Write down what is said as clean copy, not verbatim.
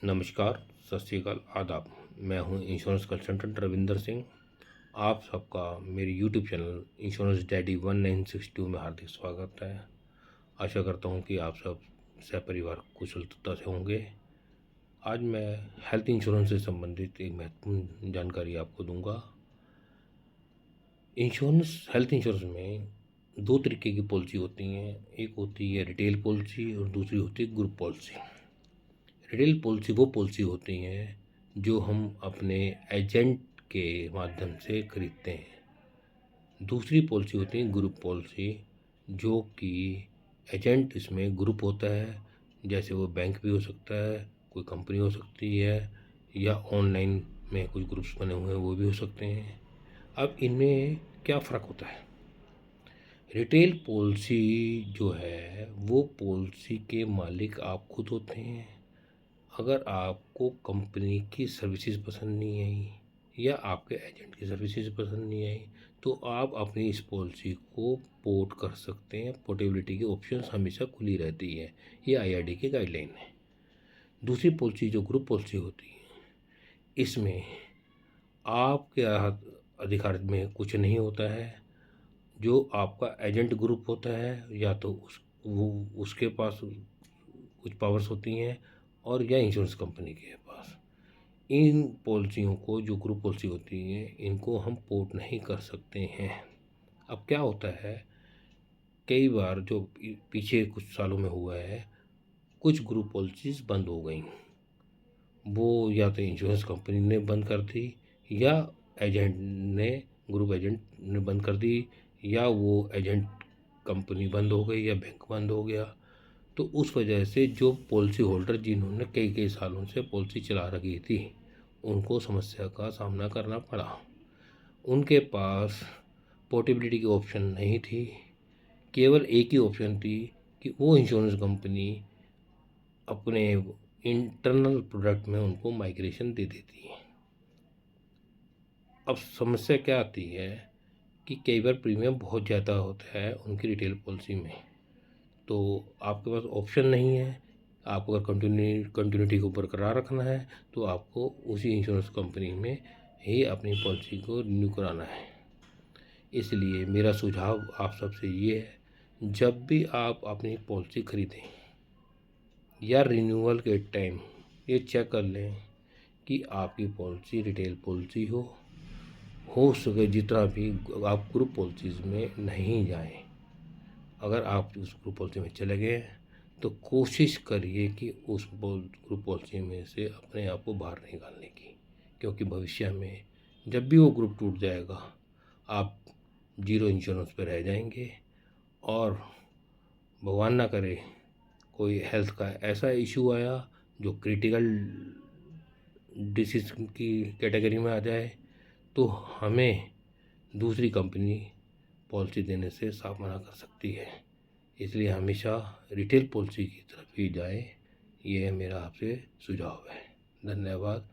नमस्कार, सत श्री अकाल, आदाब। मैं हूं इंश्योरेंस कंसल्टेंट रविंदर सिंह। आप सबका मेरे यूट्यूब चैनल इंश्योरेंस डैडी 1962 में हार्दिक स्वागत है। आशा करता हूं कि आप सब सपरिवार कुशलता से होंगे। आज मैं हेल्थ इंश्योरेंस से संबंधित एक महत्वपूर्ण जानकारी आपको दूंगा। हेल्थ इंश्योरेंस में दो तरीके की पॉलिसी होती हैं। एक होती है रिटेल पॉलिसी और दूसरी होती है ग्रुप पॉलिसी। रिटेल पॉलिसी वो पॉलिसी होती हैं जो हम अपने एजेंट के माध्यम से खरीदते हैं। दूसरी पॉलिसी होती है ग्रुप पॉलिसी, जो कि एजेंट इसमें ग्रुप होता है। जैसे वो बैंक भी हो सकता है, कोई कंपनी हो सकती है, या ऑनलाइन में कुछ ग्रुप्स बने हुए हैं वो भी हो सकते हैं। अब इनमें क्या फ़र्क होता है? रिटेल पॉलिसी जो है वो पॉलिसी के मालिक आप खुद होते हैं। अगर आपको कंपनी की सर्विसेज पसंद नहीं आई या आपके एजेंट की सर्विसेज पसंद नहीं आई तो आप अपनी इस पॉलिसी को पोर्ट कर सकते हैं। पोर्टेबिलिटी की ऑप्शंस हमेशा खुली रहती है। ये आईआरडी की गाइडलाइन है। दूसरी पॉलिसी जो ग्रुप पॉलिसी होती है, इसमें आपके अधिकार में कुछ नहीं होता है। जो आपका एजेंट ग्रुप होता है या तो उसके पास कुछ पावर्स होती हैं और या इंश्योरेंस कंपनी के पास। इन पॉलिसियों को, जो ग्रुप पॉलिसी होती है, इनको हम पोर्ट नहीं कर सकते हैं। अब क्या होता है, कई बार जो पीछे कुछ सालों में हुआ है, कुछ ग्रुप पॉलिसीज़ बंद हो गई। वो या तो इंश्योरेंस कंपनी ने बंद कर दी या एजेंट ने, ग्रुप एजेंट ने बंद कर दी, या वो एजेंट कंपनी बंद हो गई या बैंक बंद हो गया। तो उस वजह से जो पॉलिसी होल्डर जिन्होंने कई कई सालों से पॉलिसी चला रखी थी, उनको समस्या का सामना करना पड़ा। उनके पास पोर्टेबिलिटी की ऑप्शन नहीं थी। केवल एक ही ऑप्शन थी कि वो इंश्योरेंस कंपनी अपने इंटरनल प्रोडक्ट में उनको माइग्रेशन दे देती है। अब समस्या क्या आती है कि कई बार प्रीमियम बहुत ज़्यादा होता है उनकी रिटेल पॉलिसी में, तो आपके पास ऑप्शन नहीं है। आपको अगर कंटिन्यूटी को बरकरार रखना है तो आपको उसी इंश्योरेंस कंपनी में ही अपनी पॉलिसी को रिन्यू कराना है। इसलिए मेरा सुझाव आप सबसे ये है, जब भी आप अपनी पॉलिसी खरीदें या रिन्यूअल के टाइम ये चेक कर लें कि आपकी पॉलिसी रिटेल पॉलिसी हो सके जितना भी आप ग्रुप पॉलिसीज़ में नहीं जाएं। अगर आप उस ग्रुप पॉलिसी में चले गए तो कोशिश करिए कि उस ग्रुप पॉलिसी में से अपने आप को बाहर निकालने की, क्योंकि भविष्य में जब भी वो ग्रुप टूट जाएगा आप जीरो इंश्योरेंस पर रह जाएंगे। और भगवान ना करे कोई हेल्थ का ऐसा इशू आया जो क्रिटिकल डिसीज की कैटेगरी में आ जाए तो हमें दूसरी कंपनी पॉलिसी देने से साफ मना कर सकती है। इसलिए हमेशा रिटेल पॉलिसी की तरफ ही जाएं। ये मेरा आपसे सुझाव है। धन्यवाद।